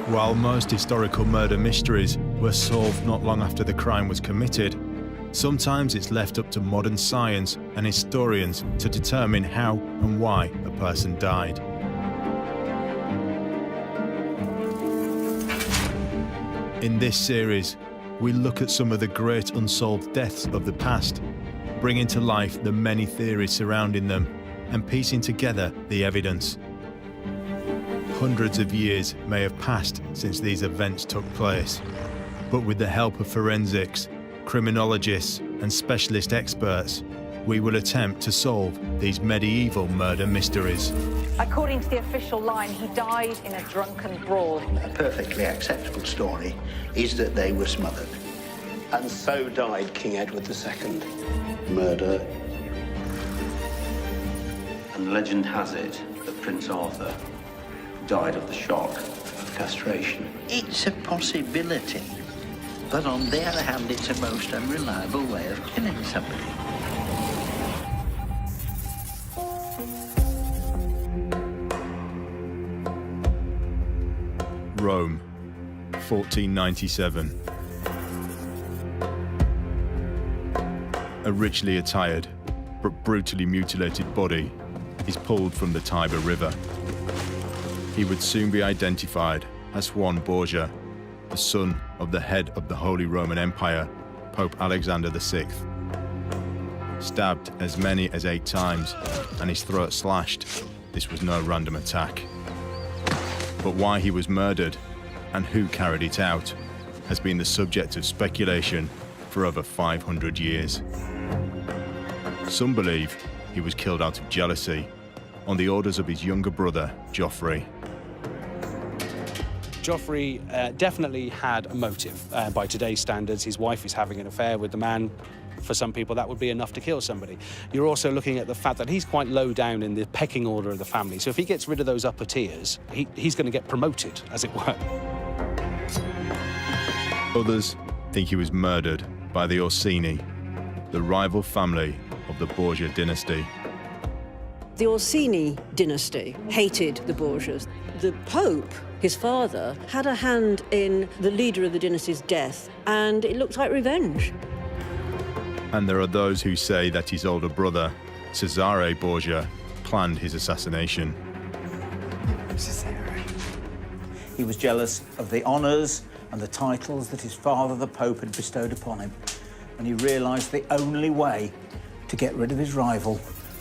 While most historical murder mysteries were solved not long after the crime was committed, sometimes it's left up to modern science and historians to determine how and why a person died. In this series, we look at some of the great unsolved deaths of the past, bringing to life the many theories surrounding them and piecing together the evidence. Hundreds of years may have passed since these events took place, but with the help of forensics, criminologists and specialist experts, we will attempt to solve these medieval murder mysteries. According to the official line, he died in a drunken brawl. A perfectly acceptable story is that they were smothered. And so died King Edward II. Murder. And legend has it that Prince Arthur died of the shock of castration. It's a possibility, but on the other hand, it's a most unreliable way of killing somebody. Rome, 1497. A richly attired but brutally mutilated body is pulled from the Tiber River. He would soon be identified as Juan Borgia, the son of the head of the Holy Roman Empire, Pope Alexander VI. Stabbed as many as 8 times and his throat slashed, this was no random attack. But why he was murdered and who carried it out has been the subject of speculation for over 500 years. Some believe he was killed out of jealousy on the orders of his younger brother, Gioffre. Gioffre definitely had a motive. By today's standards, his wife is having an affair with the man. For some people, that would be enough to kill somebody. You're also looking at the fact that he's quite low down in the pecking order of the family. So if he gets rid of those upper tiers, he's going to get promoted, as it were. Others think he was murdered by the Orsini, the rival family of the Borgia dynasty. The Orsini dynasty hated the Borgias. The Pope, his father, had a hand in the leader of the dynasty's death, and it looked like revenge. And there are those who say that his older brother, Cesare Borgia, planned his assassination. Cesare. He was jealous of the honours and the titles that his father, the Pope, had bestowed upon him. And he realised the only way to get rid of his rival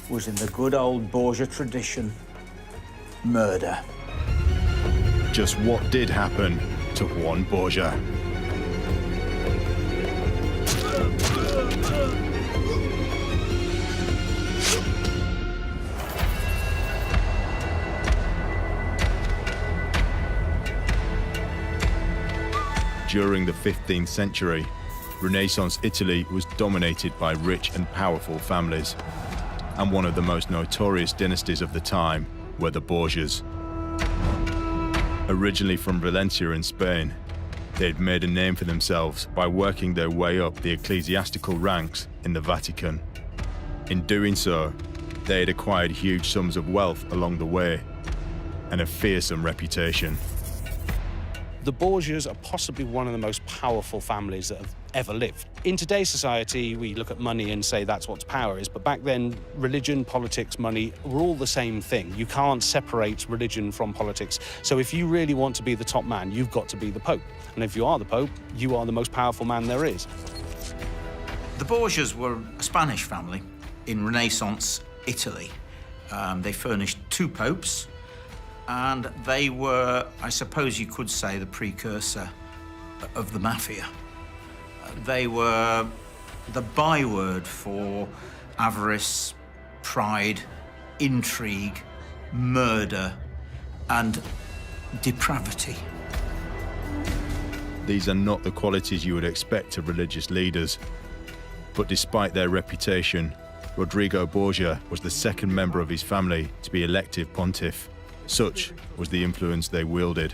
was in the good old Borgia tradition, murder. Just what did happen to Juan Borgia? During the 15th century, Renaissance Italy was dominated by rich and powerful families, and one of the most notorious dynasties of the time were the Borgias. Originally from Valencia in Spain, they had made a name for themselves by working their way up the ecclesiastical ranks in the Vatican. In doing so, they had acquired huge sums of wealth along the way and a fearsome reputation. The Borgias are possibly one of the most powerful families that have ever lived. In today's society, we look at money and say that's what power is, but back then, religion, politics, money were all the same thing. You can't separate religion from politics. So if you really want to be the top man, you've got to be the Pope. And if you are the Pope, you are the most powerful man there is. The Borgias were a Spanish family in Renaissance Italy. They furnished 2 popes, and they were, I suppose you could say, the precursor of the mafia. They were the byword for avarice, pride, intrigue, murder, and depravity. These are not the qualities you would expect of religious leaders. But despite their reputation, Rodrigo Borgia was the second member of his family to be elected pontiff. Such was the influence they wielded.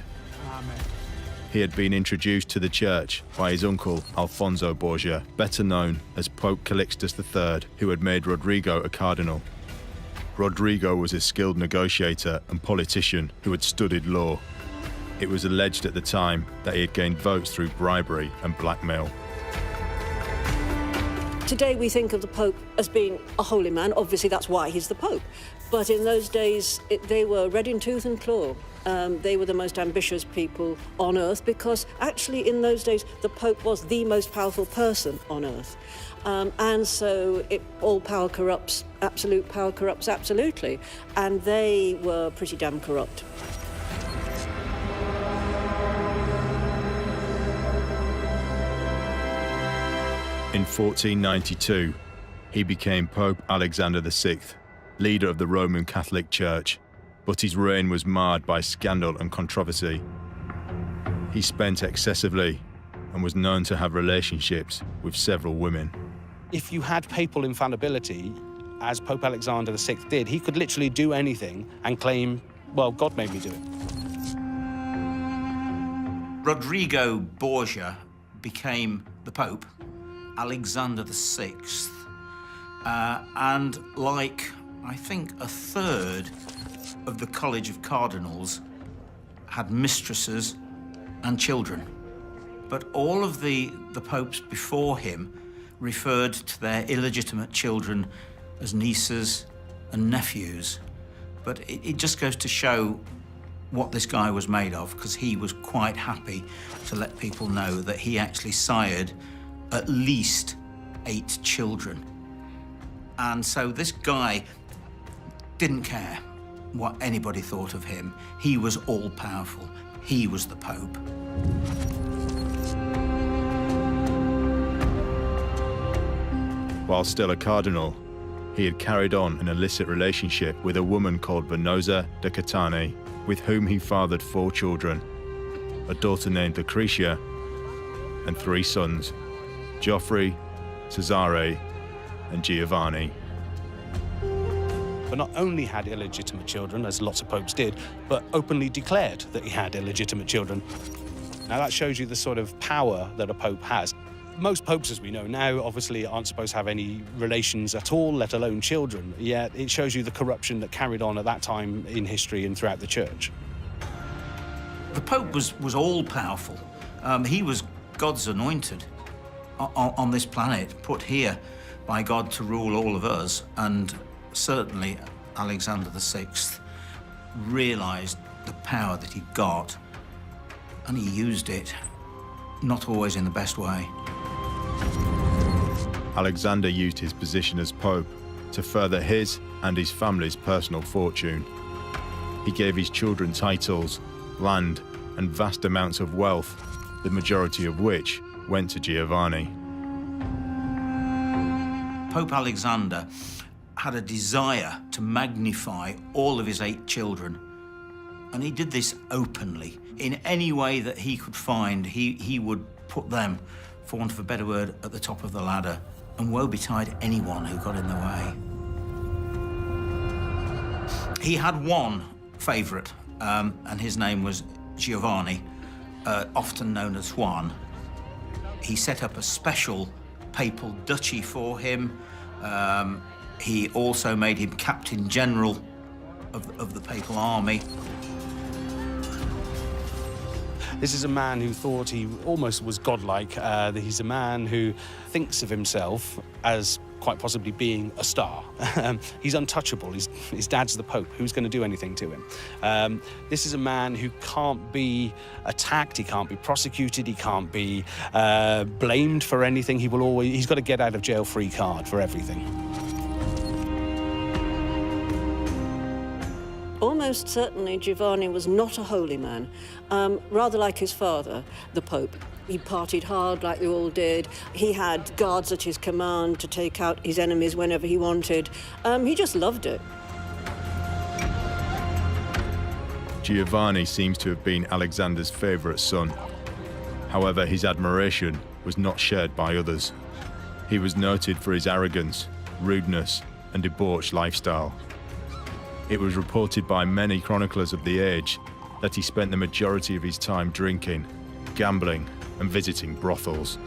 He had been introduced to the church by his uncle Alfonso Borgia, better known as Pope Calixtus III, who had made Rodrigo a cardinal. Rodrigo was a skilled negotiator and politician who had studied law. It was alleged at the time that he had gained votes through bribery and blackmail. Today we think of the Pope as being a holy man. Obviously, that's why he's the Pope. But in those days, they were red in tooth and claw. They were the most ambitious people on earth because actually in those days, the Pope was the most powerful person on earth. And so all power corrupts, absolute power corrupts absolutely. And they were pretty damn corrupt. In 1492, he became Pope Alexander VI, leader of the Roman Catholic Church, but his reign was marred by scandal and controversy. He spent excessively and was known to have relationships with several women. If you had papal infallibility, as Pope Alexander VI did, he could literally do anything and claim, well, God made me do it. Rodrigo Borgia became the Pope, Alexander VI, and like, I think, a third of the College of Cardinals had mistresses and children. But all of the popes before him referred to their illegitimate children as nieces and nephews. But it just goes to show what this guy was made of, because he was quite happy to let people know that he actually sired at least 8 children. And so this guy didn't care what anybody thought of him. He was all-powerful. He was the Pope. While still a cardinal, he had carried on an illicit relationship with a woman called Venosa de Catani, with whom he fathered 4 children, a daughter named Lucretia, and 3 sons, Gioffre, Cesare, and Giovanni. But not only had illegitimate children, as lots of popes did, but openly declared that he had illegitimate children. Now that shows you the sort of power that a pope has. Most popes, as we know now, obviously aren't supposed to have any relations at all, let alone children. Yet it shows you the corruption that carried on at that time in history and throughout the church. The Pope was all-powerful. He was God's anointed on this planet, put here by God to rule all of us. And certainly Alexander VI realized the power that he'd got, and he used it, not always in the best way. Alexander used his position as Pope to further his and his family's personal fortune. He gave his children titles, land, and vast amounts of wealth, the majority of which went to Giovanni. Pope Alexander had a desire to magnify all of his 8 children, and he did this openly. In any way that he could find, he would put them, for want of a better word, at the top of the ladder, and woe betide anyone who got in the way. He had one favourite, and his name was Giovanni, often known as Juan. He set up a special papal duchy for him. He also made him Captain General of the papal army. This is a man who thought he almost was godlike. He's a man who thinks of himself as quite possibly being a star. He's untouchable. His dad's the Pope. Who's going to do anything to him? This is a man who can't be attacked. He can't be prosecuted. He can't be blamed for anything. He's got a get out of jail free card for everything. Almost certainly Giovanni was not a holy man, rather like his father, the Pope. He partied hard like they all did. He had guards at his command to take out his enemies whenever he wanted. He just loved it. Giovanni seems to have been Alexander's favourite son. However, his admiration was not shared by others. He was noted for his arrogance, rudeness, and debauched lifestyle. It was reported by many chroniclers of the age that he spent the majority of his time drinking, gambling, and visiting brothels.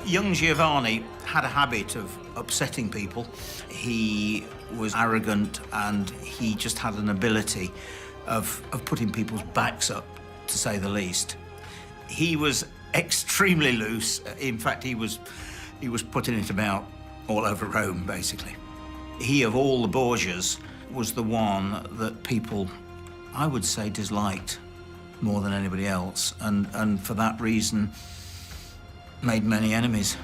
Young Giovanni had a habit of upsetting people. He was arrogant, and he just had an ability of putting people's backs up to say the least. He was extremely loose. In fact, he was putting it about all over Rome, basically. He, of all the Borgias, was the one that people, I would say, disliked more than anybody else, and for that reason, made many enemies.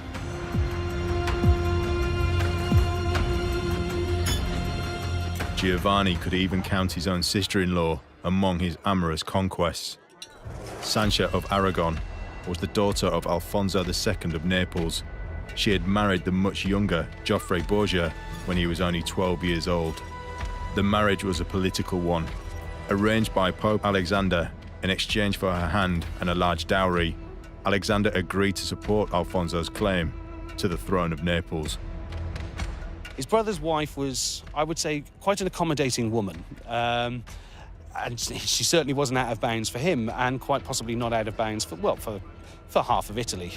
Giovanni could even count his own sister-in-law among his amorous conquests. Sancha of Aragon was the daughter of Alfonso II of Naples. She had married the much younger Gioffre Borgia when he was only 12 years old. The marriage was a political one. Arranged by Pope Alexander in exchange for her hand and a large dowry, Alexander agreed to support Alfonso's claim to the throne of Naples. His brother's wife was, I would say, quite an accommodating woman. And she certainly wasn't out of bounds for him, and quite possibly not out of bounds for, well, for half of Italy.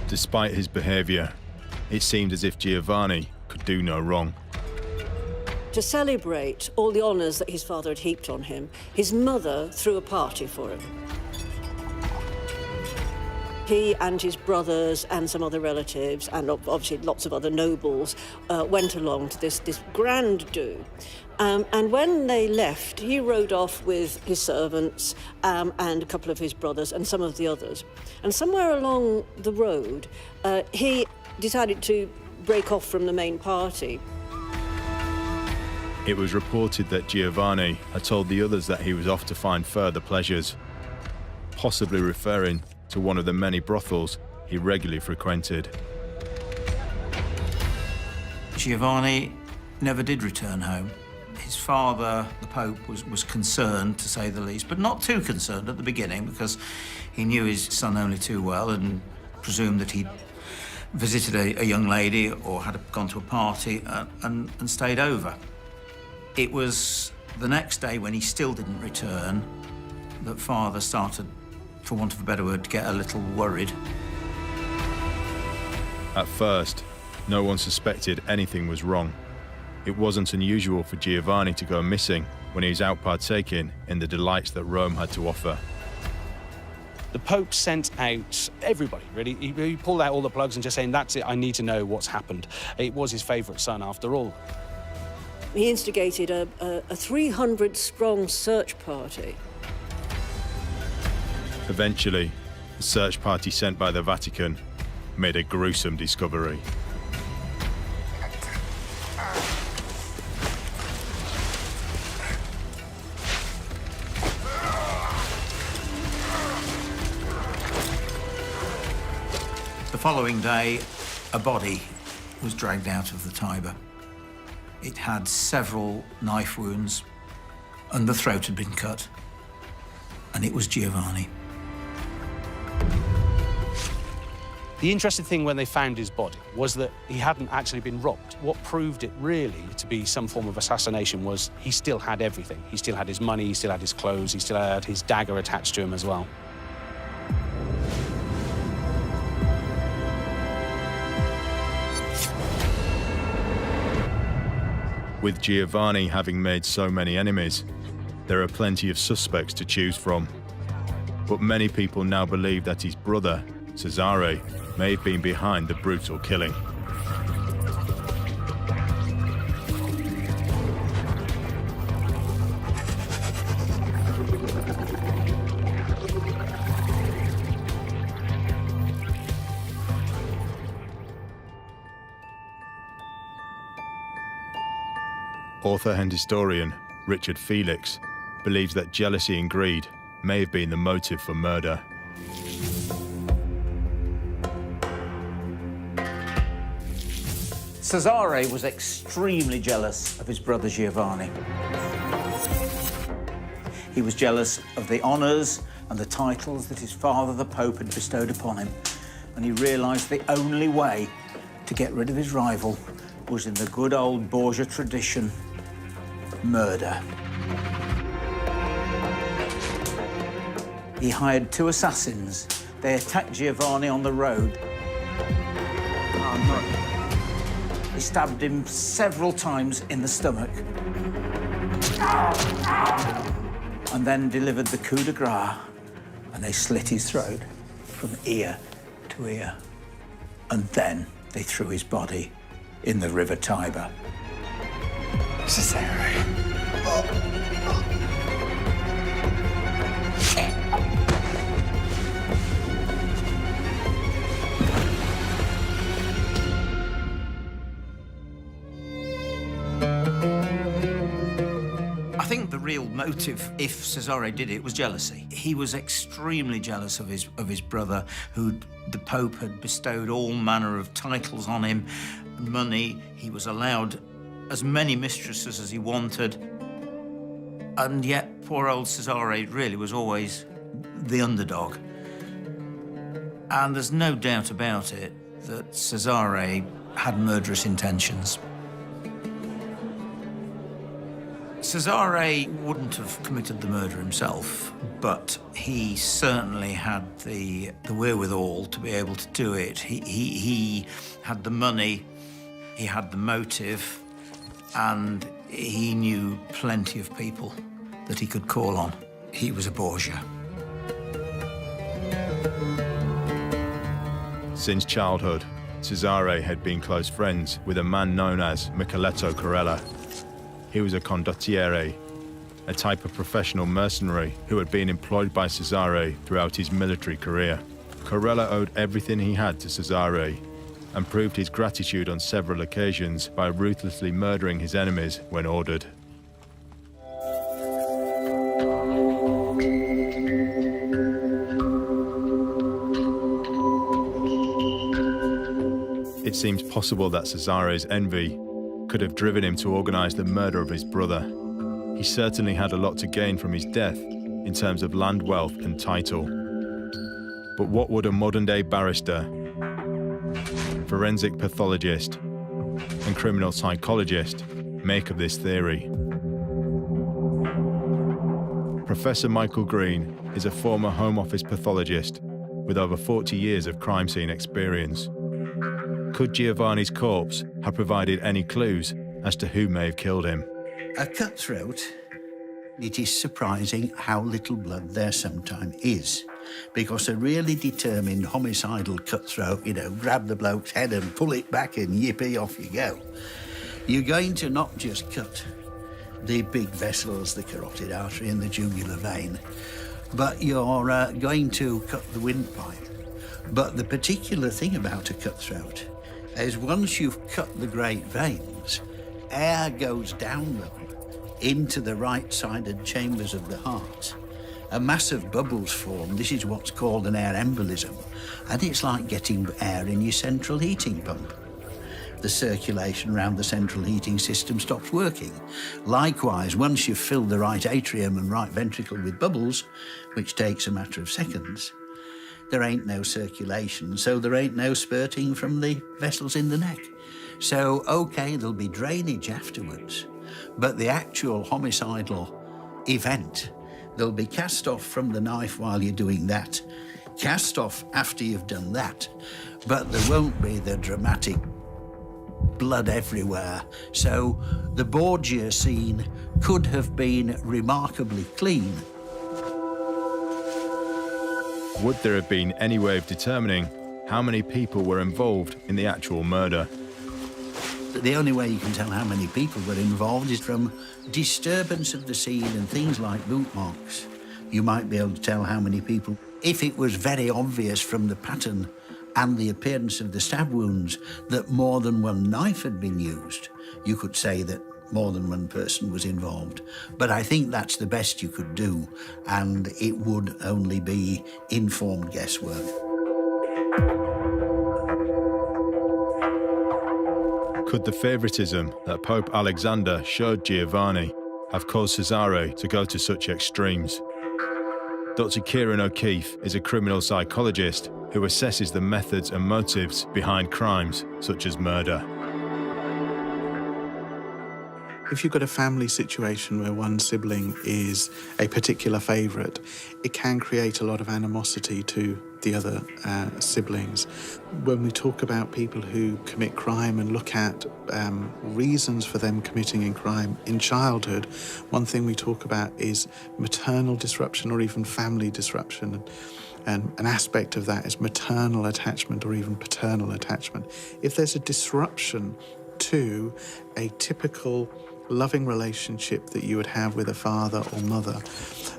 Despite his behaviour, it seemed as if Giovanni could do no wrong. To celebrate all the honours that his father had heaped on him, his mother threw a party for him. He and his brothers and some other relatives, and obviously lots of other nobles, went along to this grand do. And when they left, he rode off with his servants and a couple of his brothers and some of the others. And somewhere along the road, he decided to break off from the main party. It was reported that Giovanni had told the others that he was off to find further pleasures, possibly referring to one of the many brothels he regularly frequented. Giovanni never did return home. His father, the Pope, was concerned, to say the least, but not too concerned at the beginning, because he knew his son only too well and presumed that he'd visited a young lady or had gone to a party and stayed over. It was the next day, when he still didn't return, that father started, for want of a better word, to get a little worried. At first, no one suspected anything was wrong. It wasn't unusual for Giovanni to go missing when he was out partaking in the delights that Rome had to offer. The Pope sent out everybody, really. He pulled out all the plugs and just saying, that's it, I need to know what's happened. It was his favourite son, after all. He instigated a 300-strong search party. Eventually, the search party sent by the Vatican made a gruesome discovery. The following day, a body was dragged out of the Tiber. It had several knife wounds, and the throat had been cut, and it was Giovanni. The interesting thing when they found his body was that he hadn't actually been robbed. What proved it really to be some form of assassination was he still had everything. He still had his money, he still had his clothes, he still had his dagger attached to him as well. With Giovanni having made so many enemies, there are plenty of suspects to choose from. But many people now believe that his brother, Cesare, may have been behind the brutal killing. Author and historian Richard Felix believes that jealousy and greed may have been the motive for murder. Cesare was extremely jealous of his brother Giovanni. He was jealous of the honours and the titles that his father, the Pope, had bestowed upon him, and he realised the only way to get rid of his rival was in the good old Borgia tradition: murder. He hired 2 assassins. They attacked Giovanni on the road. He stabbed him several times in the stomach. and then delivered the coup de grace, and they slit his throat from ear to ear. And then they threw his body in the River Tiber. Cesare. I think the real motive, if Cesare did it, was jealousy. He was extremely jealous of his brother, who the Pope had bestowed all manner of titles on him, money. He was allowed as many mistresses as he wanted. And yet, poor old Cesare really was always the underdog. And there's no doubt about it that Cesare had murderous intentions. Cesare wouldn't have committed the murder himself, but he certainly had the wherewithal to be able to do it. He had the money, he had the motive, and he knew plenty of people that he could call on. He was a Borgia. Since childhood, Cesare had been close friends with a man known as Micheletto Corella. He was a condottiere, a type of professional mercenary who had been employed by Cesare throughout his military career. Corella owed everything he had to Cesare and proved his gratitude on several occasions by ruthlessly murdering his enemies when ordered. It seems possible that Cesare's envy could have driven him to organize the murder of his brother. He certainly had a lot to gain from his death in terms of land wealth and title. But what would a modern-day barrister, forensic pathologist, and criminal psychologist make of this theory? Professor Michael Green is a former Home Office pathologist with over 40 years of crime scene experience. Could Giovanni's corpse have provided any clues as to who may have killed him? A cutthroat, it is surprising how little blood there sometimes is. Because a really determined homicidal cutthroat, grab the bloke's head and pull it back and yippee, off you go. You're going to not just cut the big vessels, the carotid artery and the jugular vein, but you're going to cut the windpipe. But the particular thing about a cutthroat is once you've cut the great veins, air goes down them into the right-sided chambers of the heart. A mass of bubbles form. This is what's called an air embolism, and it's like getting air in your central heating pump. The circulation around the central heating system stops working. Likewise, once you've filled the right atrium and right ventricle with bubbles, which takes a matter of seconds, there ain't no circulation, so there ain't no spurting from the vessels in the neck. So, okay, there'll be drainage afterwards, but the actual homicidal event, there'll be cast off from the knife while you're doing that, cast off after you've done that, but there won't be the dramatic blood everywhere. So the Borgia scene could have been remarkably clean. Would there have been any way of determining how many people were involved in the actual murder? The only way you can tell how many people were involved is from disturbance of the scene and things like boot marks. You might be able to tell how many people. If it was very obvious from the pattern and the appearance of the stab wounds that more than one knife had been used, you could say that more than one person was involved. But I think that's the best you could do, and it would only be informed guesswork. Could the favoritism that Pope Alexander showed Giovanni have caused Cesare to go to such extremes? Dr. Kieran O'Keefe is a criminal psychologist who assesses the methods and motives behind crimes such as murder. If you've got a family situation where one sibling is a particular favourite, it can create a lot of animosity to the other siblings. When we talk about people who commit crime and look at reasons for them committing in crime in childhood, one thing we talk about is maternal disruption or even family disruption. And an aspect of that is maternal attachment or even paternal attachment. If there's a disruption to a typical loving relationship that you would have with a father or mother,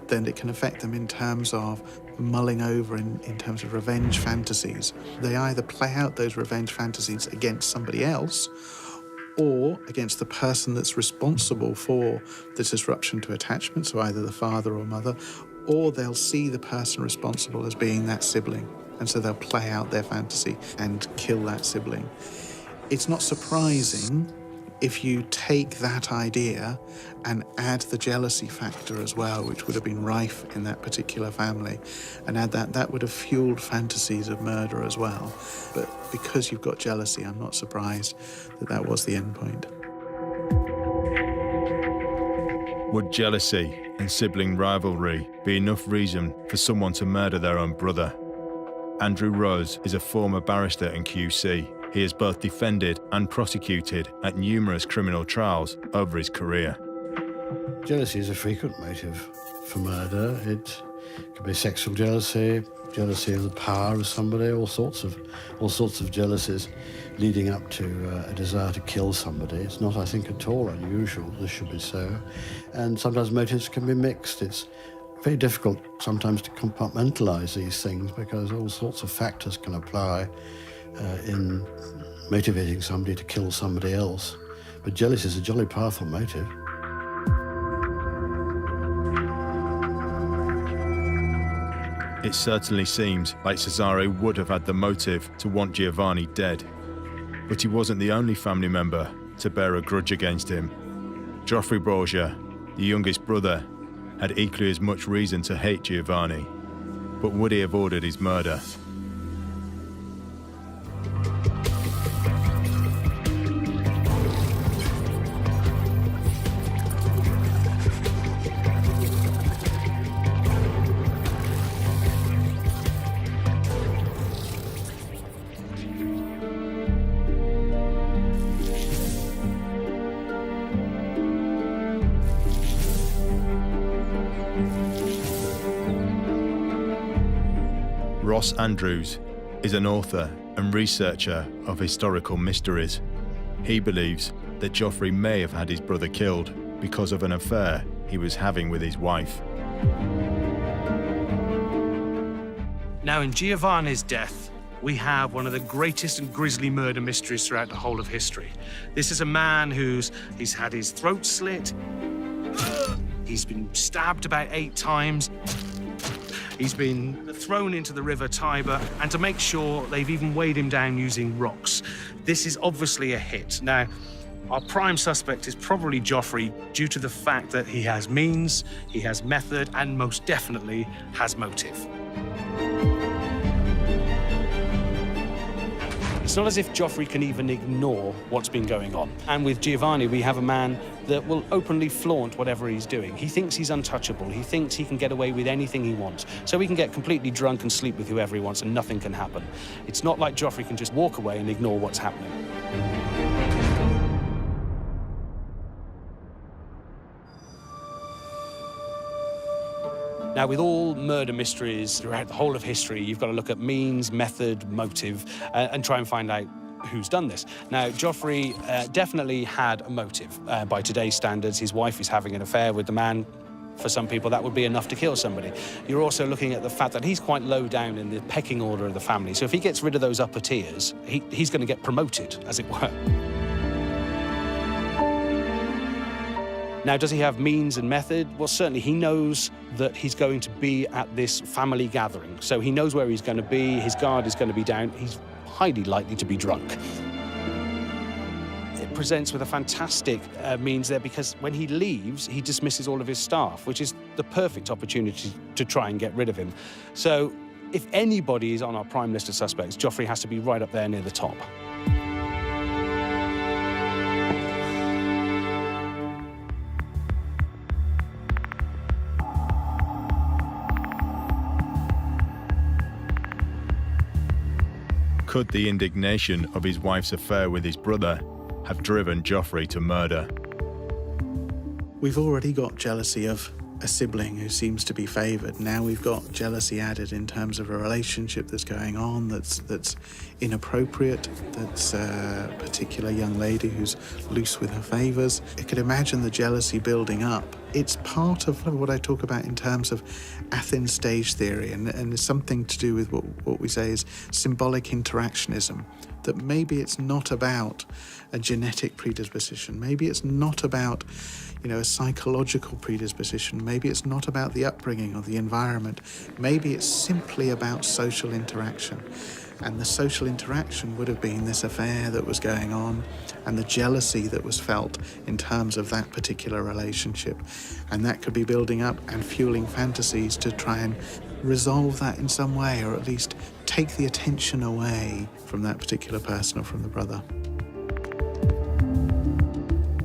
then it can affect them in terms of mulling over in terms of revenge fantasies. They either play out those revenge fantasies against somebody else or against the person that's responsible for the disruption to attachment, so either the father or mother, or they'll see the person responsible as being that sibling, and so they'll play out their fantasy and kill that sibling. It's not surprising if you take that idea and add the jealousy factor as well, which would have been rife in that particular family, and add that would have fueled fantasies of murder as well. But because you've got jealousy, I'm not surprised that that was the end point. Would jealousy and sibling rivalry be enough reason for someone to murder their own brother? Andrew Rose is a former barrister and QC. He has both defended and prosecuted at numerous criminal trials over his career. Jealousy is a frequent motive for murder. It could be sexual jealousy, jealousy of the power of somebody, all sorts of jealousies leading up to a desire to kill somebody. It's not, I think, at all unusual. This should be so. And sometimes motives can be mixed. It's very difficult sometimes to compartmentalise these things because all sorts of factors can apply in motivating somebody to kill somebody else. But jealousy is a jolly powerful motive. It certainly seems like Cesare would have had the motive to want Giovanni dead. But he wasn't the only family member to bear a grudge against him. Gioffre Borgia, the youngest brother, had equally as much reason to hate Giovanni. But would he have ordered his murder? Ross Andrews is an author and researcher of historical mysteries. He believes that Gioffre may have had his brother killed because of an affair he was having with his wife. Now, in Giovanni's death, we have one of the greatest and grisly murder mysteries throughout the whole of history. This is a man he's had his throat slit, he's been stabbed about 8 times, he's been thrown into the river Tiber, and to make sure, they've even weighed him down using rocks. This is obviously a hit. Now, our prime suspect is probably Gioffre due to the fact that he has means, he has method, and most definitely has motive. It's not as if Gioffre can even ignore what's been going on. And with Giovanni, we have a man that will openly flaunt whatever he's doing. He thinks he's untouchable. He thinks he can get away with anything he wants. So he can get completely drunk and sleep with whoever he wants and nothing can happen. It's not like Gioffre can just walk away and ignore what's happening. Now, with all murder mysteries throughout the whole of history, you've got to look at means, method, motive, and try and find out who's done this. Now, Gioffre definitely had a motive. By today's standards, his wife is having an affair with the man. For some people, that would be enough to kill somebody. You're also looking at the fact that he's quite low down in the pecking order of the family. So if he gets rid of those upper tiers, he's going to get promoted, as it were. Now, does he have means and method? Well, certainly he knows that he's going to be at this family gathering. So he knows where he's going to be, his guard is going to be down, he's highly likely to be drunk. It presents with a fantastic means there because when he leaves, he dismisses all of his staff, which is the perfect opportunity to try and get rid of him. So if anybody is on our prime list of suspects, Gioffre has to be right up there near the top. Could the indignation of his wife's affair with his brother have driven Gioffre to murder? We've already got jealousy of a sibling who seems to be favoured. Now we've got jealousy added in terms of a relationship that's going on that's inappropriate, that's a particular young lady who's loose with her favours. I could imagine the jealousy building up. It's part of what I talk about in terms of Athens stage theory, and it's something to do with what we say is symbolic interactionism, that maybe it's not about a genetic predisposition, maybe it's not about a psychological predisposition, maybe it's not about the upbringing or the environment, maybe it's simply about social interaction. And the social interaction would have been this affair that was going on and the jealousy that was felt in terms of that particular relationship. And that could be building up and fueling fantasies to try and resolve that in some way, or at least take the attention away from that particular person or from the brother.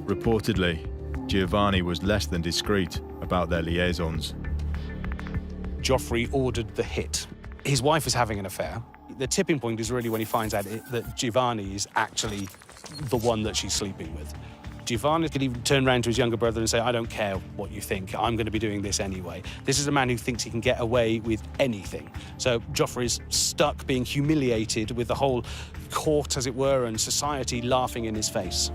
Reportedly, Giovanni was less than discreet about their liaisons. Gioffre ordered the hit. His wife is having an affair. The tipping point is really when he finds out that Giovanni is actually the one that she's sleeping with. Giovanni could even turn around to his younger brother and say, I don't care what you think, I'm going to be doing this anyway. This is a man who thinks he can get away with anything. So Gioffre is stuck being humiliated with the whole court, as it were, and society laughing in his face.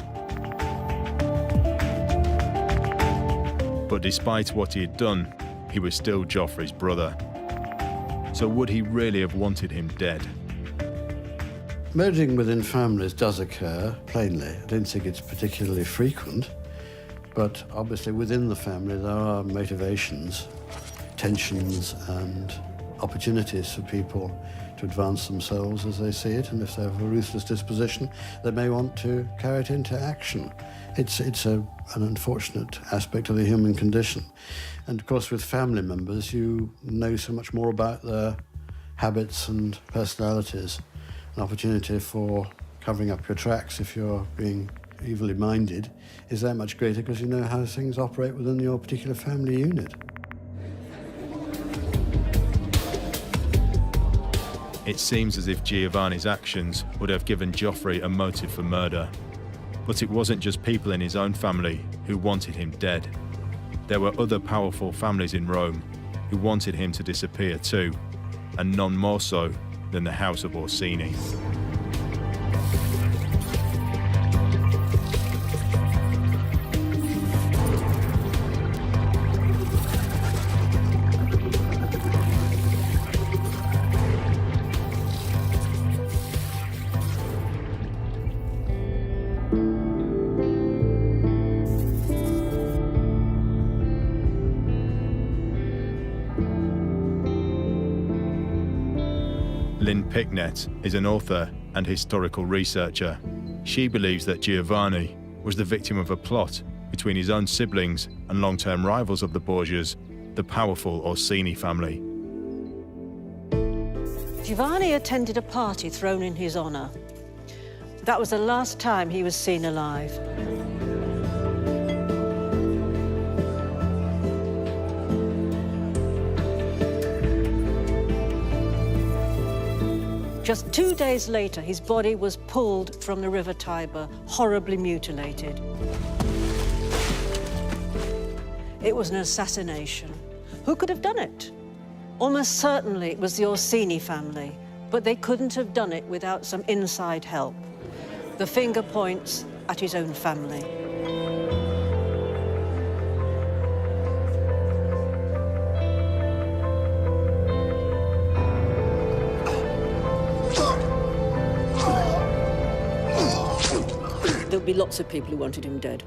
But despite what he had done, he was still Gioffre's brother. So would he really have wanted him dead? Merging within families does occur, plainly. I don't think it's particularly frequent, but obviously within the family there are motivations, tensions and opportunities for people to advance themselves as they see it, and if they have a ruthless disposition, they may want to carry it into action. It's an unfortunate aspect of the human condition. And of course with family members you know so much more about their habits and personalities. An opportunity for covering up your tracks if you're being evilly minded is that much greater because you know how things operate within your particular family unit. It seems as if Giovanni's actions would have given Gioffre a motive for murder. But it wasn't just people in his own family who wanted him dead. There were other powerful families in Rome who wanted him to disappear too, and none more so than the House of Orsini. Lynn Picknett is an author and historical researcher. She believes that Giovanni was the victim of a plot between his own siblings and long-term rivals of the Borgias, the powerful Orsini family. Giovanni attended a party thrown in his honour. That was the last time he was seen alive. Just 2 days later, his body was pulled from the River Tiber, horribly mutilated. It was an assassination. Who could have done it? Almost certainly it was the Orsini family, but they couldn't have done it without some inside help. The finger points at his own family. There'll be lots of people who wanted him dead,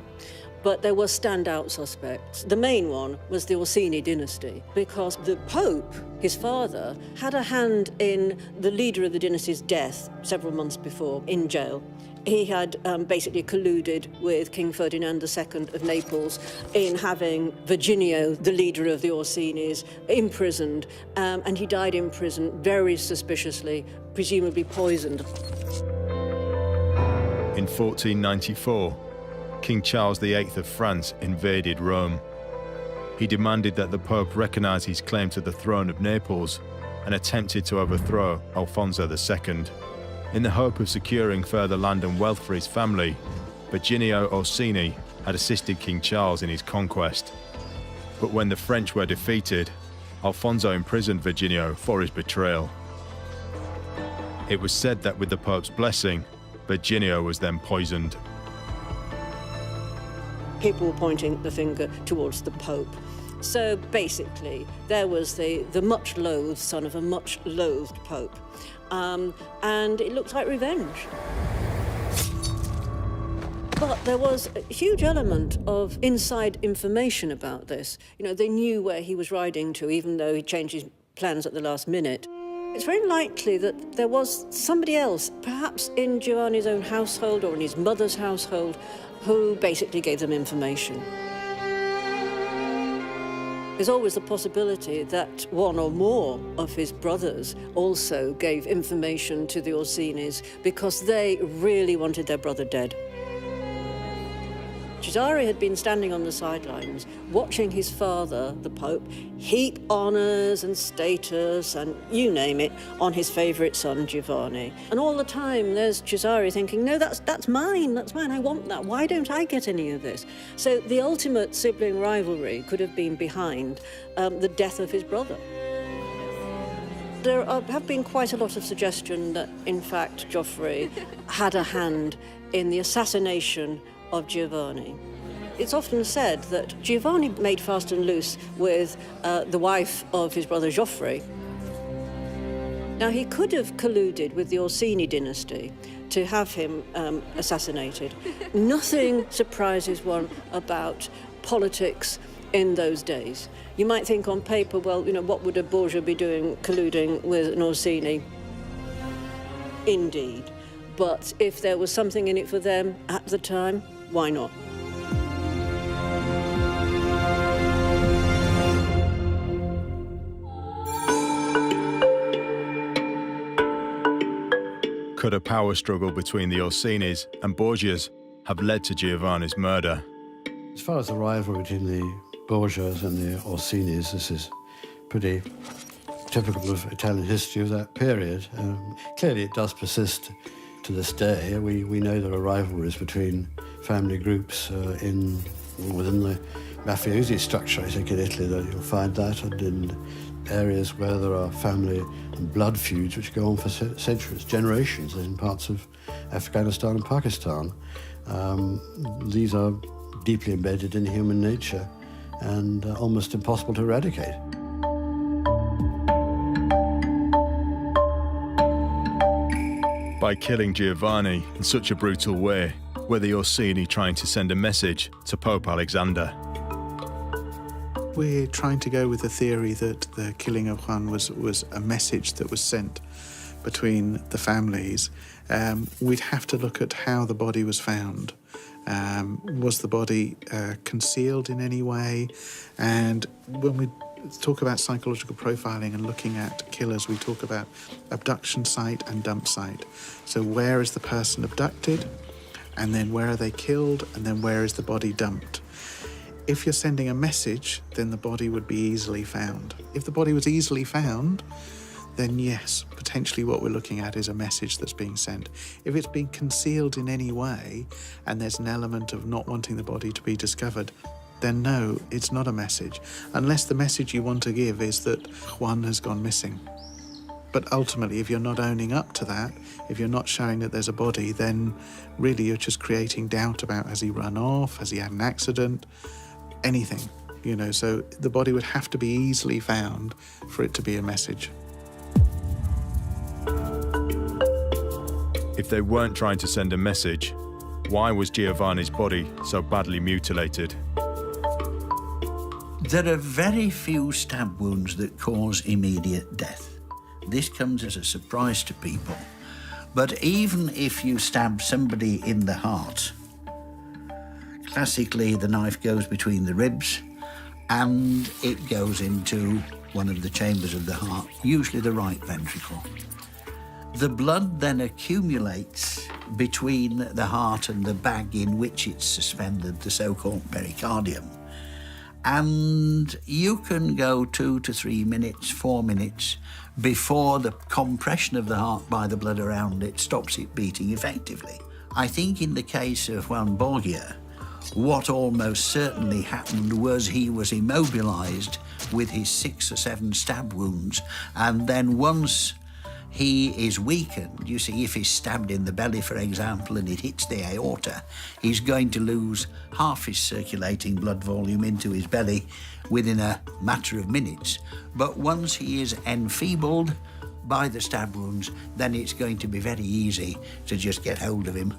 but there were standout suspects. The main one was the Orsini dynasty, because the Pope, his father, had a hand in the leader of the dynasty's death several months before in jail. He had basically colluded with King Ferdinand II of Naples in having Virginio, the leader of the Orsinis, imprisoned, and he died in prison very suspiciously, presumably poisoned. In 1494, King Charles VIII of France invaded Rome. He demanded that the Pope recognize his claim to the throne of Naples and attempted to overthrow Alfonso II. In the hope of securing further land and wealth for his family, Virginio Orsini had assisted King Charles in his conquest. But when the French were defeated, Alfonso imprisoned Virginio for his betrayal. It was said that with the Pope's blessing, Virginio was then poisoned. People were pointing the finger towards the Pope. So basically, there was the much-loathed son of a much-loathed Pope. And it looked like revenge. But there was a huge element of inside information about this. You know, they knew where he was riding to, even though he changed his plans at the last minute. It's very likely that there was somebody else, perhaps in Giovanni's own household or in his mother's household, who basically gave them information. There's always the possibility that one or more of his brothers also gave information to the Orsinis because they really wanted their brother dead. Cesare had been standing on the sidelines, watching his father, the Pope, heap honours and status and you name it on his favourite son, Giovanni. And all the time there's Cesare thinking, no, that's mine, I want that. Why don't I get any of this? So the ultimate sibling rivalry could have been behind the death of his brother. There have been quite a lot of suggestion that, in fact, Gioffre had a hand in the assassination of Giovanni. It's often said that Giovanni made fast and loose with the wife of his brother Gioffre. Now, he could have colluded with the Orsini dynasty to have him assassinated. Nothing surprises one about politics in those days. You might think on paper, well, you know, what would a Borgia be doing colluding with an Orsini? Indeed. But if there was something in it for them at the time, why not? Could a power struggle between the Orsinis and Borgias have led to Giovanni's murder? As far as the rivalry between the Borgias and the Orsinis, this is pretty typical of Italian history of that period. Clearly it does persist to this day. We know there are rivalries between family groups within the mafiosi structure. I think in Italy that you'll find that, and in areas where there are family and blood feuds which go on for centuries, generations, in parts of Afghanistan and Pakistan. These are deeply embedded in human nature and almost impossible to eradicate. By killing Giovanni in such a brutal way, were the Orsini trying to send a message to Pope Alexander? We're trying to go with the theory that the killing of Juan was a message that was sent between the families. We'd have to look at how the body was found. Was the body concealed in any way? And when we talk about psychological profiling and looking at killers, we talk about abduction site and dump site. So where is the person abducted? And then where are they killed? And then where is the body dumped? If you're sending a message, then the body would be easily found. If the body was easily found, then yes, potentially what we're looking at is a message that's being sent. If it's been concealed in any way, and there's an element of not wanting the body to be discovered, then no, it's not a message. Unless the message you want to give is that Juan has gone missing. But ultimately, if you're not owning up to that, if you're not showing that there's a body, then really you're just creating doubt about, has he run off, has he had an accident, anything, you know. So the body would have to be easily found for it to be a message. If they weren't trying to send a message, why was Giovanni's body so badly mutilated? There are very few stab wounds that cause immediate death. This comes as a surprise to people. But even if you stab somebody in the heart, classically the knife goes between the ribs and it goes into one of the chambers of the heart, usually the right ventricle. The blood then accumulates between the heart and the bag in which it's suspended, the so-called pericardium. And you can go 2 to 3 minutes, 4 minutes before the compression of the heart by the blood around it stops it beating effectively. I think in the case of Juan Borgia, what almost certainly happened was he was immobilised with his 6 or 7 stab wounds, and then once he is weakened, you see, if he's stabbed in the belly, for example, and it hits the aorta, he's going to lose half his circulating blood volume into his belly within a matter of minutes. But once he is enfeebled by the stab wounds, then it's going to be very easy to just get hold of him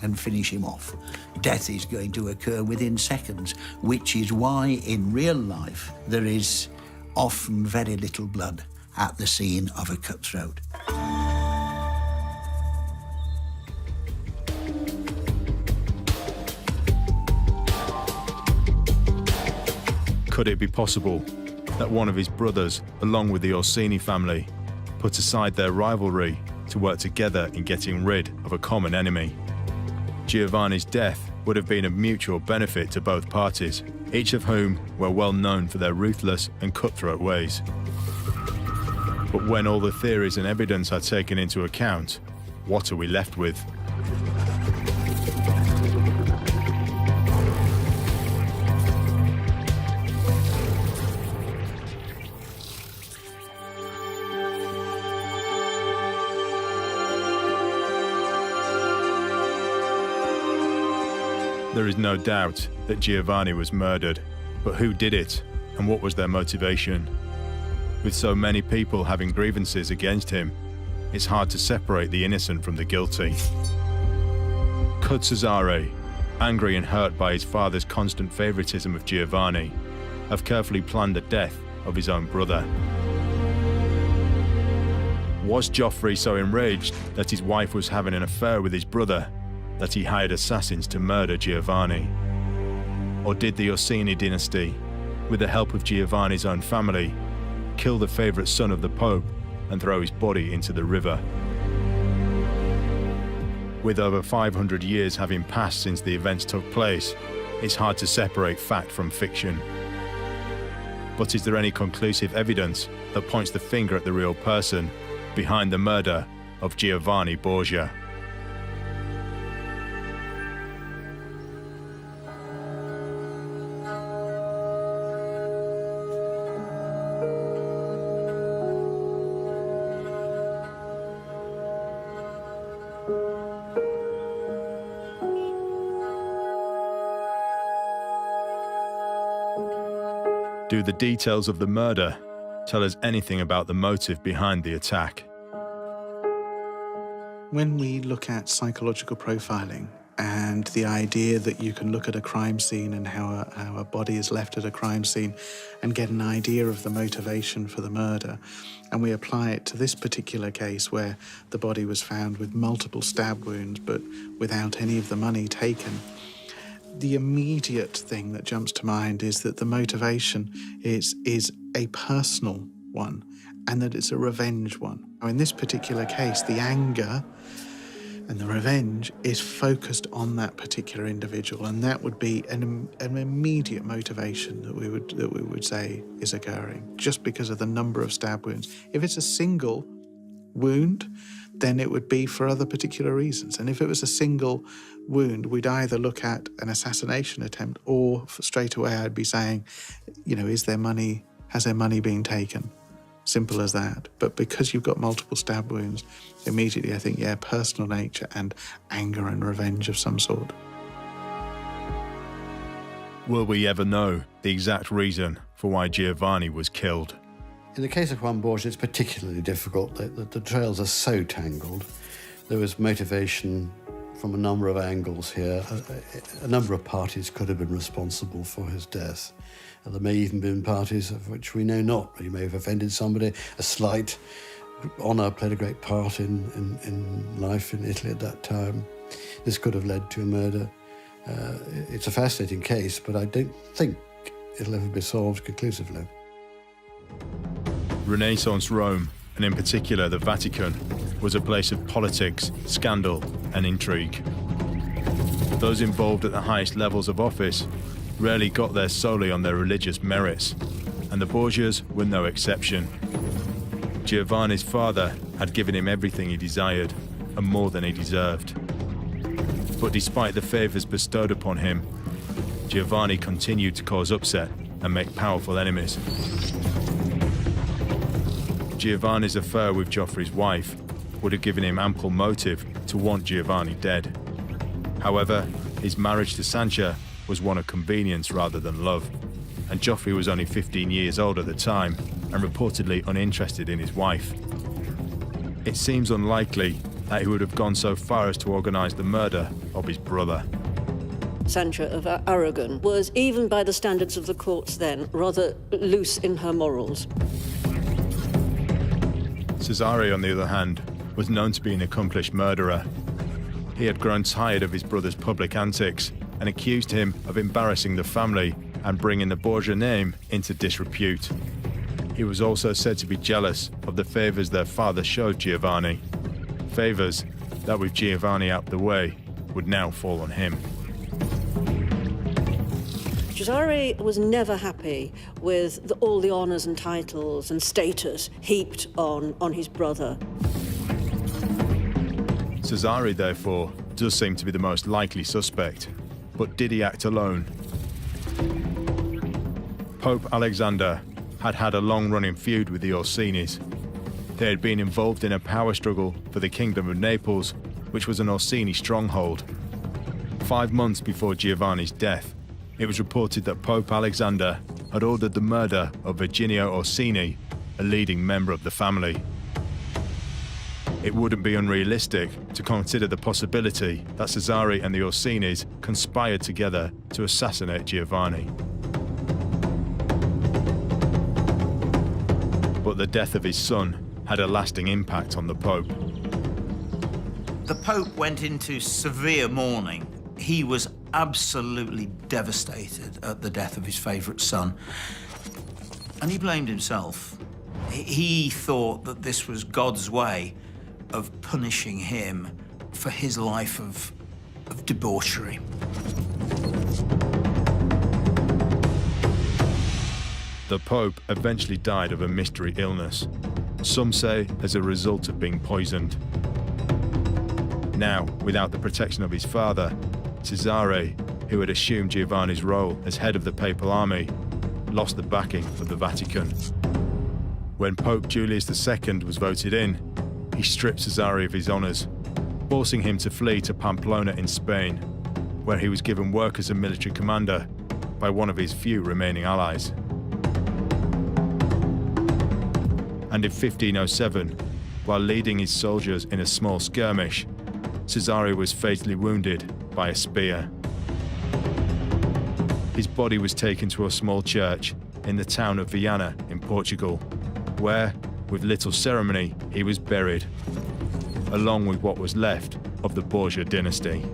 and finish him off. Death is going to occur within seconds, which is why in real life there is often very little blood at the scene of a cutthroat. Could it be possible that one of his brothers, along with the Orsini family, put aside their rivalry to work together in getting rid of a common enemy? Giovanni's death would have been of mutual benefit to both parties, each of whom were well known for their ruthless and cutthroat ways. But when all the theories and evidence are taken into account, what are we left with? There is no doubt that Giovanni was murdered, but who did it and what was their motivation? With so many people having grievances against him, it's hard to separate the innocent from the guilty. Could Cesare, angry and hurt by his father's constant favoritism of Giovanni, have carefully planned the death of his own brother? Was Gioffre so enraged that his wife was having an affair with his brother that he hired assassins to murder Giovanni? Or did the Orsini dynasty, with the help of Giovanni's own family, kill the favourite son of the Pope and throw his body into the river? With over 500 years having passed since the events took place, it's hard to separate fact from fiction. But is there any conclusive evidence that points the finger at the real person behind the murder of Giovanni Borgia? Do the details of the murder tell us anything about the motive behind the attack? When we look at psychological profiling and the idea that you can look at a crime scene and how a body is left at a crime scene and get an idea of the motivation for the murder, and we apply it to this particular case where the body was found with multiple stab wounds but without any of the money taken, the immediate thing that jumps to mind is that the motivation is a personal one and that it's a revenge one. Now, in this particular case, the anger and the revenge is focused on that particular individual, and that would be an immediate motivation that we would say is occurring just because of the number of stab wounds. If it's a single wound, then it would be for other particular reasons. And if it was a single wound, we'd either look at an assassination attempt or straight away I'd be saying, has their money been taken? Simple as that. But because you've got multiple stab wounds, immediately I think, personal nature and anger and revenge of some sort. Will we ever know the exact reason for why Giovanni was killed? In the case of Juan Borgia, it's particularly difficult. The trails are so tangled. There was motivation from a number of angles here. A number of parties could have been responsible for his death. And there may even been parties of which we know not. He may have offended somebody. A slight honour played a great part in life in Italy at that time. This could have led to a murder. It's a fascinating case, but I don't think it'll ever be solved conclusively. Renaissance Rome, and in particular the Vatican, was a place of politics, scandal and intrigue. Those involved at the highest levels of office rarely got there solely on their religious merits, and the Borgias were no exception. Giovanni's father had given him everything he desired, and more than he deserved. But despite the favours bestowed upon him, Giovanni continued to cause upset and make powerful enemies. Giovanni's affair with Gioffre's wife would have given him ample motive to want Giovanni dead. However, his marriage to Sancha was one of convenience rather than love, and Gioffre was only 15 years old at the time and reportedly uninterested in his wife. It seems unlikely that he would have gone so far as to organise the murder of his brother. Sancha of Aragon was, even by the standards of the courts then, rather loose in her morals. Cesare, on the other hand, was known to be an accomplished murderer. He had grown tired of his brother's public antics and accused him of embarrassing the family and bringing the Borgia name into disrepute. He was also said to be jealous of the favours their father showed Giovanni, favours that, with Giovanni out the way, would now fall on him. Cesare was never happy with all the honours and titles and status heaped on his brother. Cesare, therefore, does seem to be the most likely suspect. But did he act alone? Pope Alexander had had a long-running feud with the Orsinis. They had been involved in a power struggle for the Kingdom of Naples, which was an Orsini stronghold. 5 months before Giovanni's death, it was reported that Pope Alexander had ordered the murder of Virginio Orsini, a leading member of the family. It wouldn't be unrealistic to consider the possibility that Cesare and the Orsinis conspired together to assassinate Giovanni. But the death of his son had a lasting impact on the Pope. The Pope went into severe mourning. He was absolutely devastated at the death of his favourite son, and he blamed himself. He thought that this was God's way of punishing him for his life of debauchery. The Pope eventually died of a mystery illness, some say as a result of being poisoned. Now, without the protection of his father, Cesare, who had assumed Giovanni's role as head of the papal army, lost the backing of the Vatican. When Pope Julius II was voted in, he stripped Cesare of his honours, forcing him to flee to Pamplona in Spain, where he was given work as a military commander by one of his few remaining allies. And in 1507, while leading his soldiers in a small skirmish, Cesare was fatally wounded by a spear. His body was taken to a small church in the town of Viana in Portugal, where, with little ceremony, he was buried, along with what was left of the Borgia dynasty.